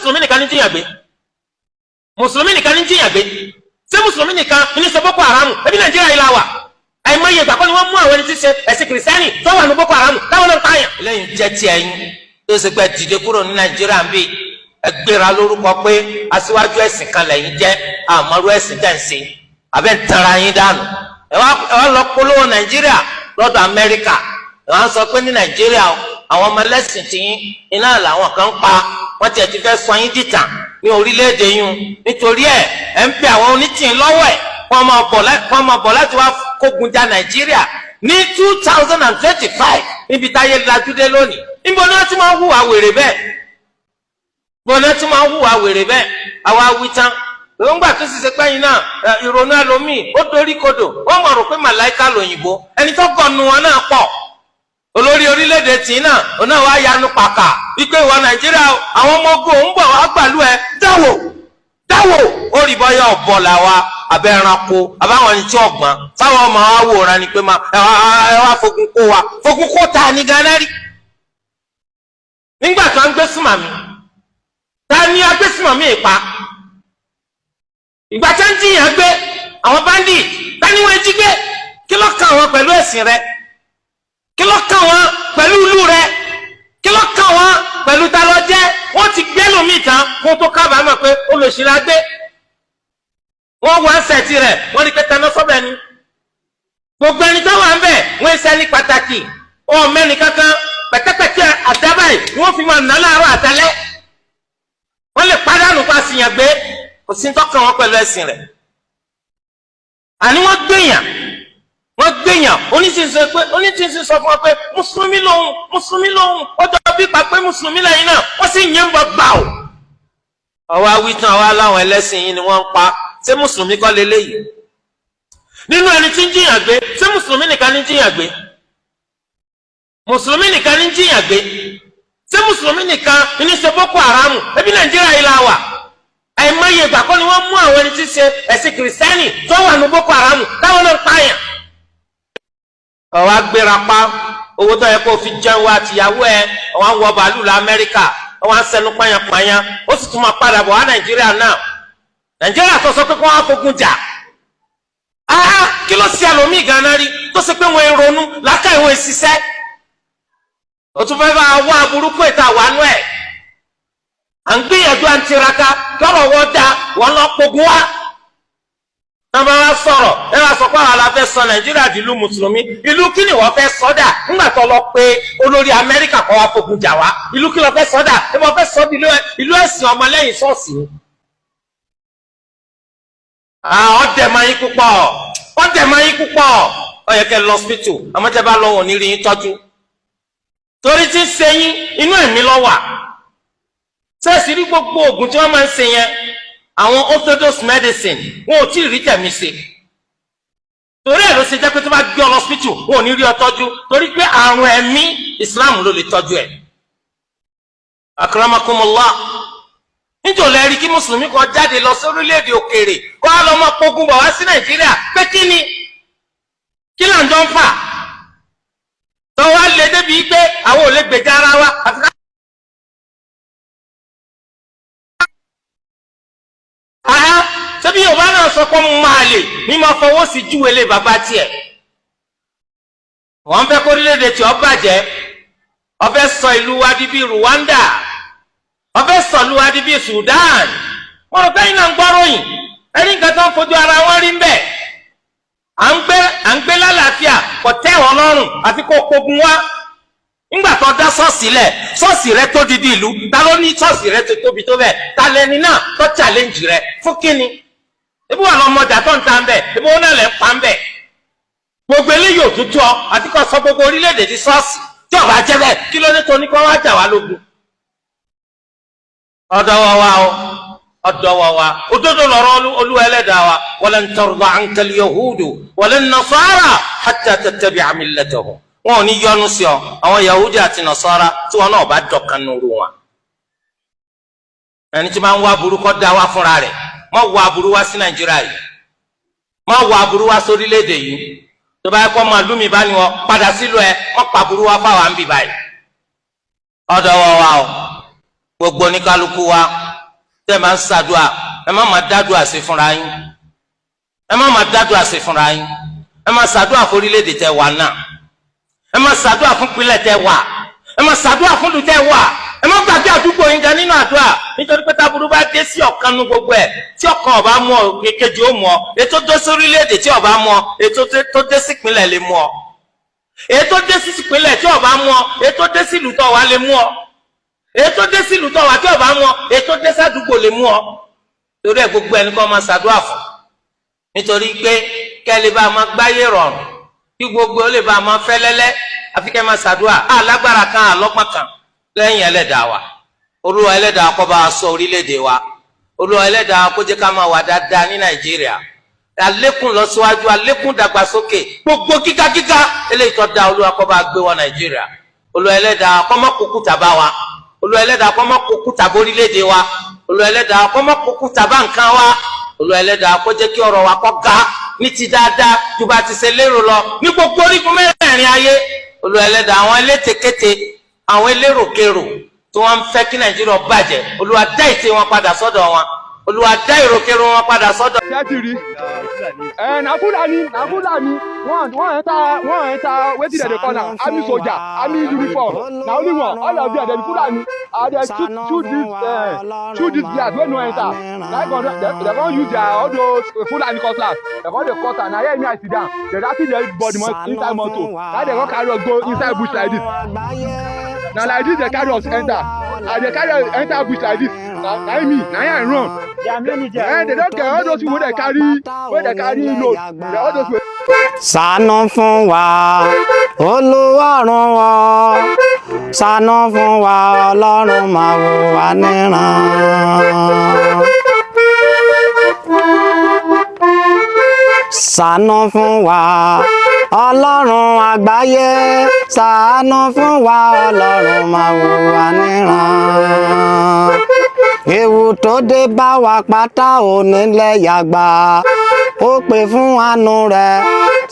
mùsùlùmí nìkan ní jiyàn gbé mùsùlùmí nìkan ní jiyàn gbé ṣé mùsùlùmí nìkan ní ṣe Boko Haram ẹbí Nàìjíríà yìí la wà àìmọye ìgbà kọ́ ni wọ́n mú àwọn ẹni tí ṣe ẹ̀sìn kìrìsìtẹ́nì tó wà ní Boko Haram táwọn náà pààyàn. lẹ́yìn jẹ́ ti ẹ̀yin tó ṣe pé dìde kúrò ní Nàìjíríà ń bì ẹgbẹ́ra lórúkọ pé aṣíwájú ẹ̀sìn kan lẹ́yìn jẹ́ àmọ́rú ẹ̀sìn tẹ̀ ń ṣe abẹ́ ń tara yín dànù ẹ wá lọ polówó Nàìjíríà lọ́dọ̀ Amẹ́ríkà ẹ wá sọ pé ní Nàìjíríà àwọn ọmọ ẹlẹ́sìn tiyín iná làwọn kan ń pa wọ́n tiẹ̀ ti fẹ́ sọ yín dìtàn ní orílẹ̀-èdè yín nítorí ẹ̀ ń pè àwọn onítìyín lọ́wọ́ ẹ̀ wọ́n máa bọ̀ láti wá kógun ja Nàìjíríà ní 2025 níbi táyé lajúdé lónìí níbo ni wọ́n ti máa ń hùwà wèrè bẹ́ẹ̀ níbo ni wọ́n ti máa ń hùwà wèrè bẹ́ẹ̀ àwa wí tán lóńgbà tó sì ṣe pẹ́yìn náà ìrònú ẹlòmíì ó dorí kodò wọ́n mọ̀ rò pé màláìka lòyìnbó ẹni tó gọ̀nù wọn náà pọ̀ olórí orílẹ̀-èdè tì náà òun náà wá yanu pàkà wípé ìwọ Nàìjíríà àwọn ọmọ ogun òun bọ̀ wá gbàlú ẹ dáwò ó rí bọ́yá ọ̀bọ làwa abẹ́ ẹranko àbáwọn ẹni tí ọ̀gbọ́n sáwọn ọmọ wa wòran ni pé ẹ wá fogun kó ta ní Ghana rí nígbà tó ń gbé súnmàmí ta ni agbésùnmàmí ìpa ìgbà tó ń jiyàn gbé àwọn bandit ta ni wọ́n jí gbé kí ló kàn wọ́n pẹ̀lú ẹ̀sìn rẹ kí ló kàn wọ́n pẹ̀lú ìlú rẹ kí ló kàn wọ́n pẹ̀lú ta ló jẹ́ wọ́n ti gbé lómi tán kó tó kábàámọ̀ pé olùsílá gbé wọ́n wá ń sẹ̀tì rẹ̀ wọ́n ní kẹta náà sọ́bẹ̀ ni gbogbo ẹni tó wà ń bẹ̀ wọ́n ṣe ní pàtàkì ọ̀ mẹ́ni kankan pẹ̀tẹ́pẹ̀tẹ́ àdábàá yìí wọ́n fi máa nà láàárọ̀ àtàlẹ́ wọ́n lè pàdánù pa síyàn gbé kò sí tọ́kàn wọn pẹ̀lú ẹ̀sìn rẹ̀ àní wọ́n gbèyàn oníṣìṣẹ́ sọ fún wọn pé mùsùlùmí lòun ó jọ bí pa pé mùsùlùmí lẹ́yìn náà wọ́n sì yẹn ń bọ̀ gbà ó. ọwọ́ awítán ọwọ́ aláwọn ẹlẹ́sìn yìí ni wọ́n ń pa ṣé mùsùlùmí kọ́ leléyìí nínú ẹni tí ń jiyàn gbé ṣé mùsùlùmí nìkan ní jiyàn gbé mùsùlùmí nìkan ní jiyàn gbé ṣé mùsùlùmí nìkan ní ṣe Boko Haram ẹbí Nàìjíríà yìí la wà àìmọye ìgbà kọ́ ni wọ́n mú àwọn ẹni tí ṣe ẹ̀sìn kìrìsìtẹ́nì tó wà ní Boko Haram táwọn náà pààyàn. ọwọ́ agbéra pa owó tó yẹ kó fi jẹun wa àtìyàwó ẹ ọwọ́ à ń wọ bàálù lọ Amẹ́ríkà ọwọ́ à ń sẹnu pààyàn ó sì tún máa padà bọ̀ wá Nàìjíríà náà Nàìjíríà tó sọ pé kó wọ́n á fogun jà kí ló ṣe àlòmíì ganan rí tó ṣe pé wọ́n ń ronú lákà ìwọ̀n ìṣiṣẹ́ ó tún fẹ́ bá wá burúkú ìta wánú ẹ̀ à ń gbìyànjú à ń tiraka lọ́rọ̀ wọ́n dá wọ́n lọ pogun wá. wọ́n bá wá sọ̀rọ̀ ẹ wá sọ pé àwọn aláfẹ́ sọ Nàìjíríà di ìlú mùsùlùmí ìlú kí ni wọ́n fẹ́ sọ́dà nígbà tó lọ pé olórí Amẹ́ríkà kọ́ wá fogun jà wá ìlú kí lọ fẹ́ sọ́dà ẹ wọ́n fẹ́ sọ́ di ìlú ẹ̀sìn ọmọlẹ́yìn ṣọ́ọ̀ṣì ni. ọ̀dẹ̀ máa yín púpọ̀ ó yẹ kẹ́ lọ hospital àmọ́ tẹ́ bá lọ́wọ́ ní rí yín tọ́jú torí tí ń ṣe yín inú ẹ̀mí ló wà sẹ́ẹ̀sì rí gbogbo oògùn tí wọ́n máa ń ṣe yẹn àwọn orthodox medicine wọn ò tí ì rí tẹ̀mí ṣe torí ẹ̀ ló ṣe jẹ́ pé tó bá gbé ọ lọ hospital wọn ò ní rí ọ tọ́jú torí pé àrùn ẹ̀mí Islam ló lè tọ́jú ẹ̀. akramakumullah níjọ́ lẹ́rí kí mùsùlùmí kan jáde lọ sí orílẹ̀-èdè òkèèrè kó á lọ máa pogun bọ̀ wá sí Nàìjíríà pé kí là ń jọ ń fà tọ́wọ́ lè débi pé àwọn ò lè gbèjà ara wa àfi ká. ṣebí Yorùbá náà sọ pé máa lè ní máa fọwọ́ sí júwèlé bàbá tiẹ̀ wọ́n fẹ́ kó orílẹ̀-èdè tí ó bàjẹ́ ó fẹ́ sọ ìlú wa di bí Rwanda ó fẹ́ sọ ìlú wa di bí Sudan wọ́n rò pé iná ń gbọ́ròyìn ẹni nǹkan tó ń fojú ara wọn rí ń bẹ̀ à ń gbé lálàáfíà kò tẹ́ wọn lọ́rùn àfi kó pogun wá nígbà tó dá ṣọ́ọ̀ṣì rẹ tó didi ìlú ta ló ní ṣọ́ọ̀ṣì rẹ tó tóbi tó bẹ́ẹ̀ ta lẹni náà tó challenge rẹ fún kíni ebi wà lọmọdà tó ń ta ń bẹ ebi wọn náà lẹ ń pa ń bẹ gbogbo eléyìí ò tútù ọ àti kò sọ gbogbo orílẹ̀-èdè di ṣọ́ọ̀ṣì tí ọba jẹ́ bẹ́ẹ̀ kí ló ní tó ní kó wá jà wá lógun. ọ̀dọ̀ wa òdodo lọ̀rọ̀ Olúwa Ẹlẹ́dàá wa walan tarda anka al-yahudu walan nasara hatta tattabi'a millatahum wọn ò ní yọ́nú sí ọ àwọn Yahudi àti Nasara tí wọn náà bá dọ̀kan nínú wọn. ẹni tí máa ń wá burú kọ́ dá wá fúnra rẹ̀ má wá aburú wá sí Nàìjíríà yìí má wá aburú wá sórílẹ̀-èdè yìí tó bá yẹ kó máa lùmí bá ní wọn padà sílùú ẹ má pa aburú wá fáwọn àǹbì báyìí. ọ̀dọ̀ wa o gbogbo oníkálukú wa tẹ́ máa ń ṣàdúà ẹ má máa dádúà sí fúnra yín ẹ má máa dádúà sí fúnra yín ẹ má ṣàdúà fún orílẹ̀-èdè tẹ́ wà náà ẹ má ṣàdúà fún ìpínlẹ̀ tẹ́ wà ẹ má ṣàdúà fún ìlú tẹ́ wà ẹ má gbàgbé àdúgbò yín gan nínú àdúà nítorí pé táburú bá dé sí ọ̀kan nu gbogbo ẹ̀ tí ọ̀kan ọba mú ọ kékejì ó mú ọ ètò dé sí orílẹ̀-èdè tí ọba mú ọ ètò tó dé sí ìpínlẹ̀ lè mú ọ ètò dé sí ìpínlẹ̀ tí ọba mú ọ ètò dé sí ìlú tó wà lè mú ọ ètò dé sí ìlú tó wà tí ọba mú ọ ètò dé sí àdúgbò lè mú ọ torí ẹ gbogbo ẹni kọ́ máa ṣàdúrà fún nítorí pé kẹ́lẹ́ bá máa gbáyé rọrùn kí gbogbo ó lè bá máa fẹ́ lẹ́lẹ́ àfi kẹ́ máa ṣàdúrà alágbára kan àlọ́pàá kan lẹ́yìn ẹlẹ́dàá wa Olúwa ẹlẹ́dàá kó bá wa ṣọ́ orílẹ̀-èdè wa Olúwa ẹlẹ́dàá kó jẹ́ ká máa wà dáadáa ní Nàìjíríà àlékún lọ síwájú àlékún dàgbàsókè gbogbo kíkakíka eléyìí tó da Olúwa kó bá gbé wọ Nàìjíríà Olúwa ẹlẹ́dàá kó má kúkú tàbá wa Olúwa ẹlẹ́dàá kó má kúkú tàbá orílẹ̀-èdè wa Olúwa ẹlẹ́dàá kó má kúkú tàbá nǹkan wa Olúwa ẹlẹ́dàá kó jẹ́ kí ọ̀rọ̀ wa kó ga ní ti dáadáa ju bá ti ṣe lérò lọ ní gbogbo orígun mẹ́rẹ̀ẹ̀rin ayé Olúwa ẹlẹ́dàá àwọn elétekéte àwọn eléròkèrò tí wọ́n ń fẹ́ kí Nàìjíríà bàjẹ́ Olúwa dá ìtì wọn padà sọ́dọ̀ wọn Olúwa dá ìròkèrò wọn padà sọ́dọ̀. Na Fulani one enter wetin dem dey call am army soldier army uniform na only one all of them dem be Fulani dey shoot this glass wey no enter dem come use their all those Fulani cutlass dem come dey cut am na here me I sit down dem actually dey body inside motor na dem come carry us go inside bush like this na like this dem carry us enter and dem carry us enter bush like this na me na here I run. They don't get all those people they carry load. All those people. Ṣàánú fún wa Olúwarun wa ṣàánú fún wa Ọlọ́run máa wò wá níran. Ṣàánú fún wa Ọlọ́run àgbáyé ṣàánú fún wa Ọlọ́run máa wò wá níran. Ewu tó dé bá wa pátá ò nílẹ̀ yàgbà ó pè fún àánú rẹ̀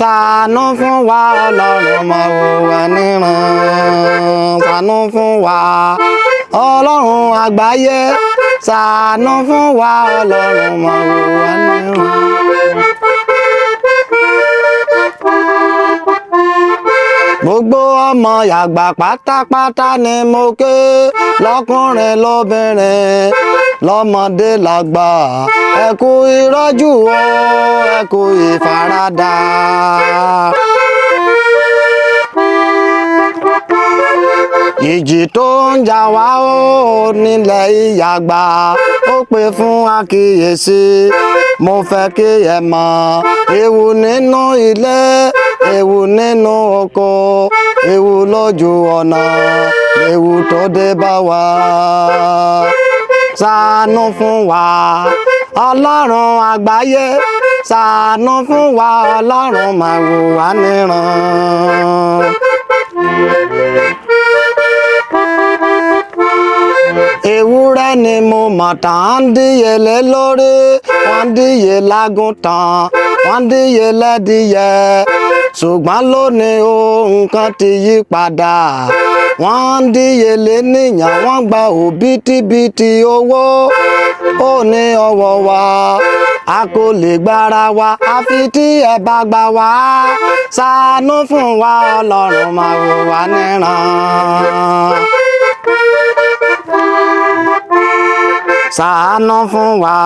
ṣàánú fún wa Ọlọ́run máa wò wá níran. Ṣàánú fún wa Ọlọ́run àgbáyé ṣàánú fún wa Ọlọ́run máa wò wá níran. Gbogbo ọmọ yàgbà pátápátá ni mo ké lọ́kùnrin lóbìnrin lọ́mọdé lágbà ẹ kú ìrọ́jú o ẹ kú ìfaradà. Ìjì tó ń jà wá ó nílẹ̀ ìyàgbà ó pè fún àkíyèsí mo fẹ́ kí ẹ mọ̀ ewu nínú ilé ewu nínú oko ewu lójú ọ̀nà ewu tó dé bá wa. Ṣàánú fún wa Ọlọ́run àgbáyé ṣàánú fún wa Ọlọ́run máa wò wá níran. Ewúrẹ́ ni mo mọ̀ tán ń díyelé lórí wọ́n ń díye lágùntàn wọ́n ń díye lẹ́dìyẹ ṣùgbọ́n lónìí o nǹkan ti yí padà wọ́n ń díyelé níyàn wọ́n gba òbítíbitì owó ó ní ọwọ́ wa a kò lè gbára wa àfi tí ẹ bá gbà wá ṣàánú fún wa Ọlọ́run máa wò wá níran. Ṣàánú fún wa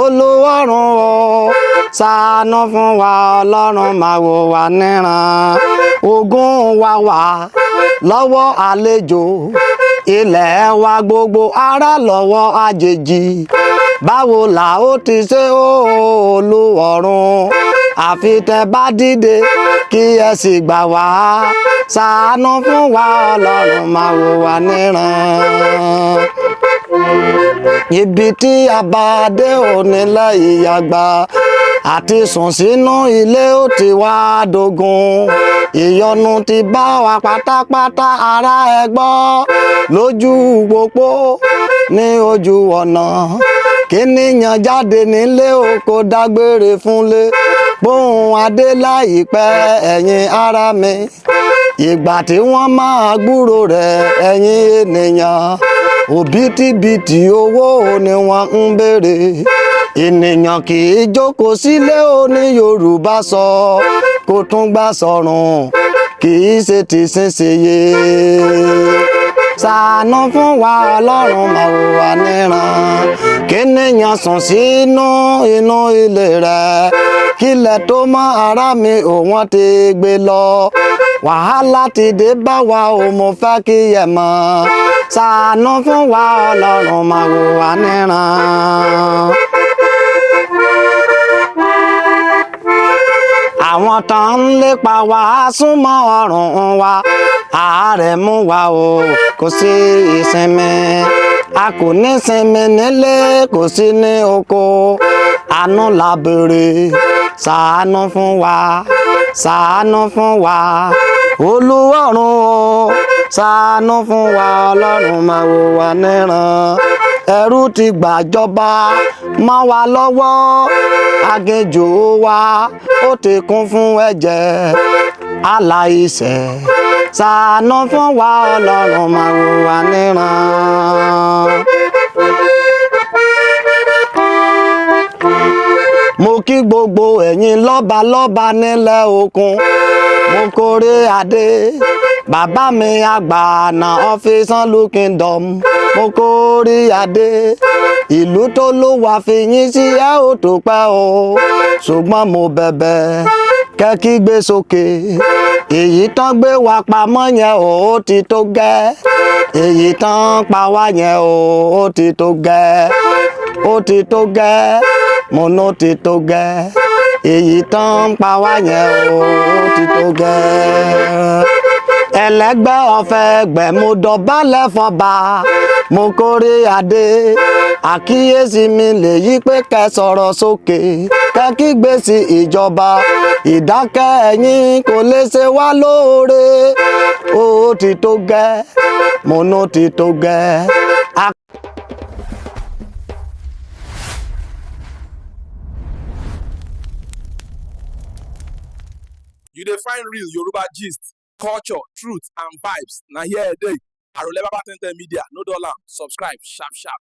Olúwarun o ṣàánú fún wa Ọlọ́run máa wò wá níran. Ogun wa wà lọ́wọ́ àlejò ilẹ̀ wa gbogbo ará lọ́wọ́ àjèjì báwo là ó ti ṣe Olúwarun àfi tẹ́ bá dìde kí ẹ sì gbà wá ṣàánú fún wa Ọlọ́run máa wò wá níran. Ibi tí a bá dé ò nílẹ̀ ìyàgbà àti sùn sínú ilé ó ti wá dogun ìyọnu ti bá wa pátápátá ará ẹ gbọ́ lójú pópó ní ojú ọ̀nà kíníyàn jáde nílé oko dágbére fúnlé bóun adé láìpẹ́ ẹ̀yin ará mi ìgbà tí wọ́n máa gbúrò rẹ̀ ẹ̀yin ènìyàn òbítíbitì owó ni wọ́n ń béèrè ènìyàn kì í jókòó sílé oní Yorùbá sọ kó tún gbà sọ̀rùn kì í ṣe ti ṣinṣeye ṣàánú fún wa Ọlọ́run máa wò wá níran kéèyàn sùn sínú inú ilé rẹ̀ kílẹ̀ tó mọ́ ara mi ò wọ́n ti gbé lọ wàhálà ti dé bá wa ò mo fẹ́ kí ẹ mọ̀ ṣàánú fún wa Ọlọ́run máa wò wá níran. àwọn tán ń lépa wa súnmọ́ ọrùn wa àárẹ̀ mú wa o kò sí ìsinmi a kò ní sinmi nílé kò sí ní oko àánú la béèrè ṣàánú fún wa ṣàánú fún wa Olúwọ̀run o ṣàánú fún wa Ọlọ́run máa wò wá níran ẹ̀rù ti gbàjọba mọ́ wa lọ́wọ́ aginjù wa ó ti kún fún ẹ̀jẹ̀ aláìṣẹ̀ ṣàánú fún wa Ọlọ́run máa wò wá níran. mo kí gbogbo ẹ̀yin lọ́balọ́ba nílẹ̀ òkun mo kórè adé bàbá mi àgbà na ọ́fíìsàn lu kingdom mo kórè adé ìlú tó ló wà fi yín sí ẹ ò tó pẹ́ o ṣùgbọ́n mo bẹ̀bẹ̀ kẹ́kí gbé sókè èyí tán gbé wa pamọ́ yẹn o ó ti tó gẹ́ èyí tán pa wá yẹn o ó ti tó gẹ́ ó ti tó gẹ́ mo ní ó ti tó gẹ́ èyí tán pa wá yẹn o ó ti tó gẹ́ ẹlẹ́gbẹ́ ọ̀fẹ́ ẹgbẹ́ mo dọ̀bálẹ̀ fọba mo kórè adé àkíyèsí mi lèyí pé kẹ́ sọ̀rọ̀ sókè kẹ́ kígbe sí ìjọba ìdákẹ́ ẹ̀yin kò lè ṣe wá lóore ó ti tó gẹ́ mo ní ó ti tó gẹ́. You dey find real Yoruba gist, culture, truth and vibes. Na here e dey. Arole Baba 10 Media, no dollar. Subscribe sharp sharp.